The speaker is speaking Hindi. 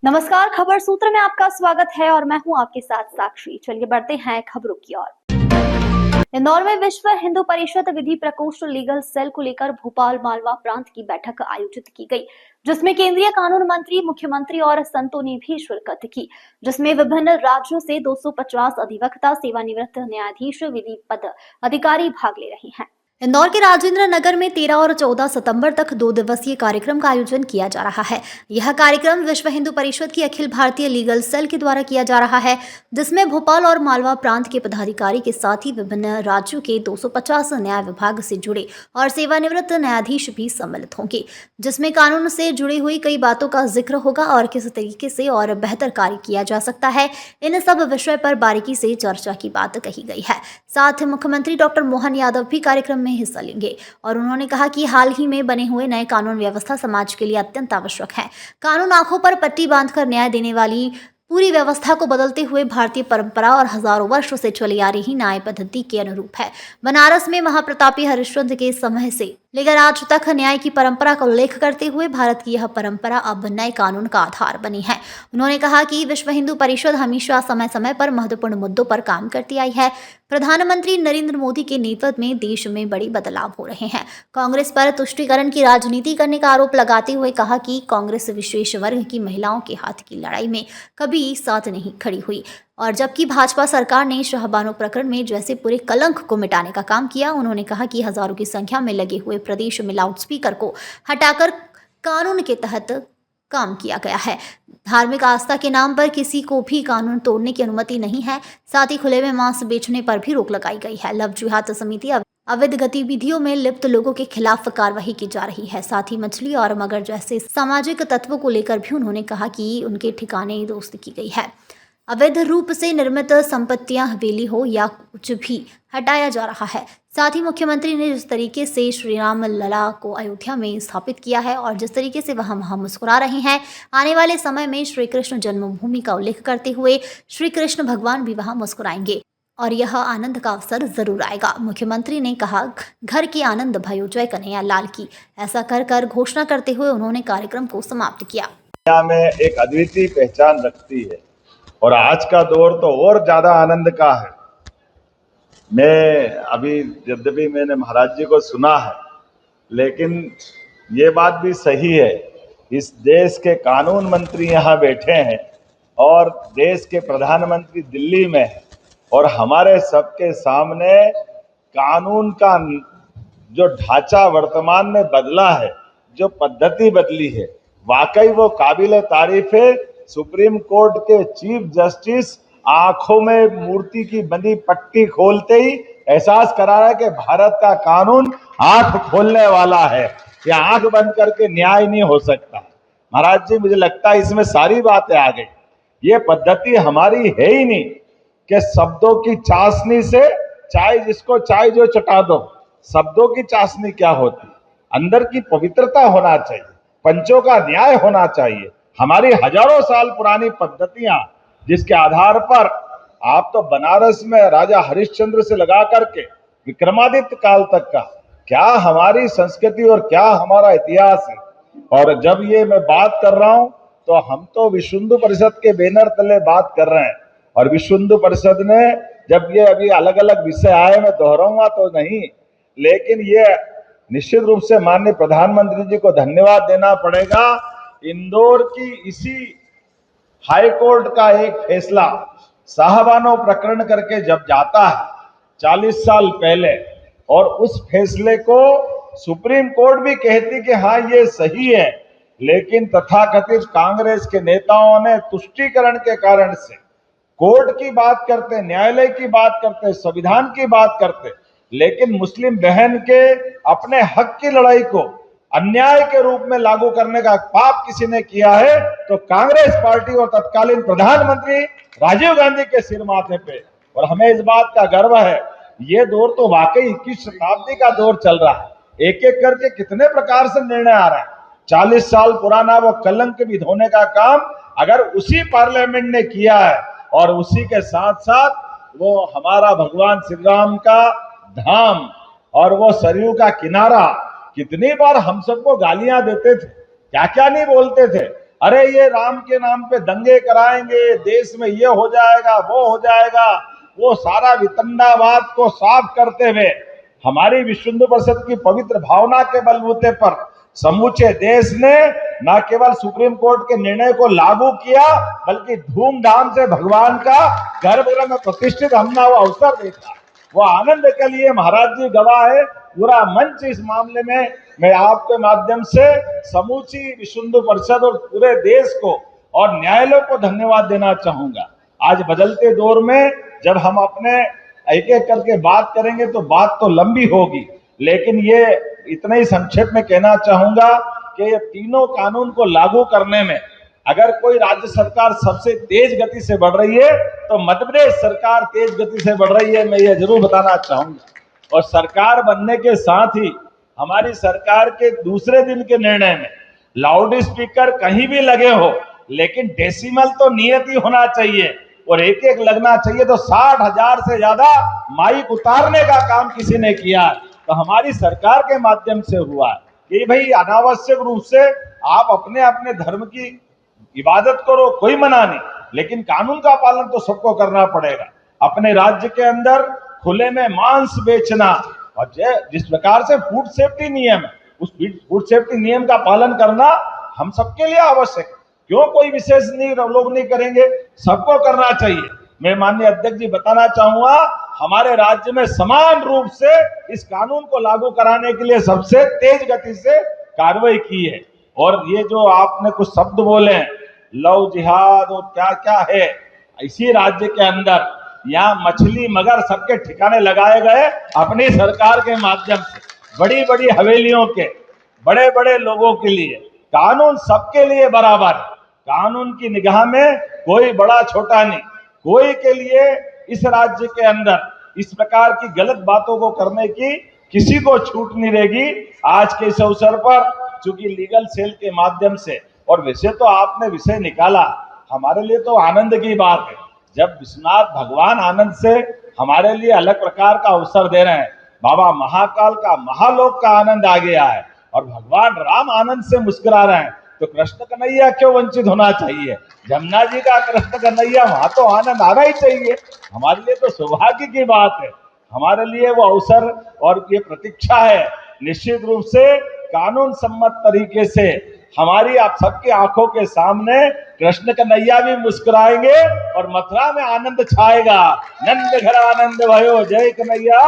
नमस्कार, खबर सूत्र में आपका स्वागत है और मैं हूं आपके साथ साक्षी। चलिए बढ़ते हैं खबरों की ओर। इंदौर में विश्व हिंदू परिषद विधि प्रकोष्ठ लीगल सेल को लेकर भोपाल मालवा प्रांत की बैठक आयोजित की गई, जिसमें केंद्रीय कानून मंत्री, मुख्यमंत्री और संतों ने भी शिरकत की, जिसमें विभिन्न राज्यों से 250 अधिवक्ता, सेवानिवृत्त न्यायाधीश, विधि पद अधिकारी भाग ले रहे हैं। इंदौर के राजेंद्र नगर में 13 और 14 सितंबर तक 2 दिवसीय कार्यक्रम का आयोजन किया जा रहा है। यह कार्यक्रम विश्व हिंदू परिषद की अखिल भारतीय लीगल सेल के द्वारा किया जा रहा है, जिसमें भोपाल और मालवा प्रांत के पदाधिकारी के साथ ही विभिन्न राज्यों के 250 न्याय विभाग से जुड़े और सेवानिवृत्त न्यायाधीश भी सम्मिलित होंगे, जिसमें कानून से जुड़ी हुई कई बातों का जिक्र होगा और किस तरीके से और बेहतर कार्य किया जा सकता है। इन सब विषय पर बारीकी से चर्चा की बात कही गई है। साथ ही मुख्यमंत्री डॉक्टर मोहन यादव भी कार्यक्रम में हिस्सा लेंगे और उन्होंने कहा कि हाल ही में बने हुए नए कानून व्यवस्था समाज के लिए अत्यंत आवश्यक है। कानून आंखों पर पट्टी बांधकर न्याय देने वाली पूरी व्यवस्था को बदलते हुए भारतीय परंपरा और हजारों वर्षों से चली आ रही न्याय पद्धति के अनुरूप है। बनारस में महाप्रतापी हरिश्चंद्र के समय से लेकर आज तक न्याय की परंपरा का उल्लेख करते हुए भारत की यह परंपरा अब नए कानून का आधार बनी है। उन्होंने कहा कि विश्व हिंदू परिषद हमेशा समय समय पर महत्वपूर्ण मुद्दों पर काम करती आई है। प्रधानमंत्री नरेंद्र मोदी के नेतृत्व में देश में बड़ी बदलाव हो रहे हैं। कांग्रेस पर तुष्टीकरण की राजनीति करने का आरोप लगाते हुए कहा कि कांग्रेस विशेष वर्ग की महिलाओं के हाथ की लड़ाई में कभी साथ नहीं खड़ी हुई, और जबकि भाजपा सरकार ने शाहबानो प्रकरण में जैसे पूरे कलंक को मिटाने का काम किया। उन्होंने कहा कि हजारों की संख्या में लगे हुए प्रदेश में लाउडस्पीकर को हटाकर कानून के तहत काम किया गया है। धार्मिक आस्था के नाम पर किसी को भी कानून तोड़ने की अनुमति नहीं है। साथ ही खुले में मांस बेचने पर भी रोक लगाई गई है। लव जिहाद समिति अवैध गतिविधियों में लिप्त लोगों के खिलाफ कार्रवाई की जा रही है। साथ ही मछली और मगर जैसे सामाजिक तत्वों को लेकर भी उन्होंने कहा कि उनके ठिकाने दुरुस्त की गई है। अवैध रूप से निर्मित संपत्तियां हवेली हो या कुछ भी हटाया जा रहा है। साथ ही मुख्यमंत्री ने जिस तरीके से श्री राम लला को अयोध्या में स्थापित किया है और जिस तरीके से वह मुस्कुरा रहे हैं, आने वाले समय में श्री कृष्ण जन्मभूमि का उल्लेख करते हुए श्री कृष्ण भगवान भी वहां मुस्कुराएंगे और यह आनंद का अवसर जरूर आएगा। मुख्यमंत्री ने कहा, घर की आनंद भयो जय कन्हैया लाल की। ऐसा कर घोषणा करते हुए उन्होंने कार्यक्रम को समाप्त किया। में एक अद्वितीय पहचान रखती है और आज का दौर तो और ज्यादा आनंद का है। मैं अभी यद्यपि मैंने महाराज जी को सुना है, लेकिन ये बात भी सही है, इस देश के कानून मंत्री यहाँ बैठे हैं और देश के प्रधानमंत्री दिल्ली में है और हमारे सबके सामने कानून का जो ढांचा वर्तमान में बदला है, जो पद्धति बदली है, वाकई वो काबिल तारीफ है। सुप्रीम कोर्ट के चीफ जस्टिस आंखों में मूर्ति की बंधी पट्टी खोलते ही एहसास करा रहा है कि भारत का कानून आंख खोलने वाला है। ये आंख बंद करके न्याय नहीं हो सकता। महाराज जी, मुझे लगता है इसमें सारी बातें आ गई। ये पद्धति हमारी है ही नहीं कि शब्दों की चाशनी से चाय जिसको चाय जो चटा दो। शब्दों की चाशनी क्या होती? अंदर की पवित्रता होना चाहिए, पंचों का न्याय होना चाहिए। हमारी हजारों साल पुरानी पद्धतियां जिसके आधार पर आप तो बनारस में राजा हरिश्चंद्र से लगा करके विक्रमादित्य काल तक का क्या हमारी संस्कृति और क्या हमारा इतिहास है। और जब ये मैं बात कर रहा हूं तो हम तो विश्व हिंदू परिषद के बैनर तले बात कर रहे हैं और विश्व हिंदू परिषद ने जब ये अभी अलग अलग विषय आए, मैं दोहराऊंगा तो नहीं, लेकिन ये निश्चित रूप से माननीय प्रधानमंत्री जी को धन्यवाद देना पड़ेगा। इंदौर की इसी हाई कोर्ट का एक फैसला साहबानो प्रकरण करके जब जाता है 40 साल पहले, और उस फैसले को सुप्रीम कोर्ट भी कहती कि हाँ ये सही है, लेकिन तथाकथित कांग्रेस के नेताओं ने तुष्टीकरण के कारण से कोर्ट की बात करते, न्यायालय की बात करते, संविधान की बात करते, लेकिन मुस्लिम बहन के अपने हक की लड़ाई को अन्याय के रूप में लागू करने का पाप किसी ने किया है तो कांग्रेस पार्टी और तत्कालीन प्रधानमंत्री राजीव गांधी के सिर माथे पे। और हमें इस बात का गर्व है, ये दौर तो वाकई 21 शताब्दी का दौर चल रहा है। एक एक करके कितने प्रकार से निर्णय आ रहा है। 40 साल पुराना वो कलंक भी धोने का काम अगर उसी पार्लियामेंट ने किया है और उसी के साथ साथ वो हमारा भगवान श्री राम का धाम और वो सरयू का किनारा, कितनी बार हम सबको गालियां देते थे, क्या क्या नहीं बोलते थे, अरे ये राम के नाम पे दंगे कराएंगे, देश में ये हो जाएगा, वो हो जाएगा, वो सारा वितंडावाद को साफ करते हुए हमारी विश्व हिंदू परिषद की पवित्र भावना के बलबूते पर समूचे देश ने न केवल सुप्रीम कोर्ट के निर्णय को लागू किया, बल्कि धूमधाम से भगवान का गर्भगृह में प्रतिष्ठित हमने वो अवसर देखा। वो आनंद के लिए महाराज जी गवाह है। पूरा मंच इस मामले में मैं आपके माध्यम से समूची विश्व हिंदू परिषद और पूरे देश को और न्यायालय को धन्यवाद देना चाहूंगा। आज बदलते दौर में जब हम अपने एक एक करके बात करेंगे तो बात तो लंबी होगी, लेकिन ये इतना ही संक्षेप में कहना चाहूंगा कि ये तीनों कानून को लागू करने में अगर कोई राज्य सरकार सबसे तेज गति से बढ़ रही है तो मध्य प्रदेश सरकार तेज गति से बढ़ रही है, मैं ये जरूर बताना चाहूंगा। और सरकार बनने के साथ ही हमारी सरकार के दूसरे दिन के निर्णय में लाउड स्पीकर कहीं भी लगे हो, लेकिन डेसिमल तो नियत ही होना चाहिए और एक एक लगना चाहिए। तो 60,000 से ज्यादा माइक उतारने का काम किसी ने किया, तो हमारी सरकार के माध्यम से हुआ कि भाई अनावश्यक रूप से आप अपने अपने धर्म की इबादत करो, कोई मना नहीं, लेकिन कानून का पालन तो सबको करना पड़ेगा। अपने राज्य के अंदर खुले में मांस बेचना और जिस प्रकार से फूड सेफ्टी नियम है, उस फूड सेफ्टी नियम का पालन करना हम सबके लिए आवश्यक है। क्यों कोई विशेष नहीं लोग नहीं करेंगे, सबको करना चाहिए। मैं माननीय अध्यक्ष जी बताना चाहूंगा, हमारे राज्य में समान रूप से इस कानून को लागू कराने के लिए सबसे तेज गति से कार्रवाई की है। और ये जो आपने कुछ शब्द बोले, लव जिहाद और क्या क्या है, इसी राज्य के अंदर यहाँ मछली मगर सबके ठिकाने लगाए गए अपनी सरकार के माध्यम से। बड़ी बड़ी हवेलियों के बड़े बड़े लोगों के लिए कानून सबके लिए बराबर है। कानून की निगाह में कोई बड़ा छोटा नहीं, कोई के लिए इस राज्य के अंदर इस प्रकार की गलत बातों को करने की किसी को छूट नहीं रहेगी। आज के इस अवसर पर चूंकि लीगल सेल के माध्यम से, और वैसे तो आपने विषय निकाला, हमारे लिए तो आनंद की बात है जब विश्वनाथ भगवान आनंद से हमारे लिए अलग प्रकार का अवसर दे रहे हैं। बाबा महाकाल का महालोक का आनंद आ गया है और भगवान राम आनंद से मुस्कुरा रहे हैं, तो कृष्ण कन्हैया क्यों वंचित होना चाहिए। जमुना जी का कृष्ण कन्हैया, वहां तो आनंद आना ही चाहिए। हमारे लिए तो सौभाग्य की बात है, हमारे लिए वो अवसर और ये प्रतीक्षा है। निश्चित रूप से कानून सम्मत तरीके से हमारी आप सबकी आंखों के सामने कृष्ण कन्हैया भी मुस्कुराएंगे और मथुरा में आनंद छाएगा। नंद घर आनंद भयो, जय कन्हैया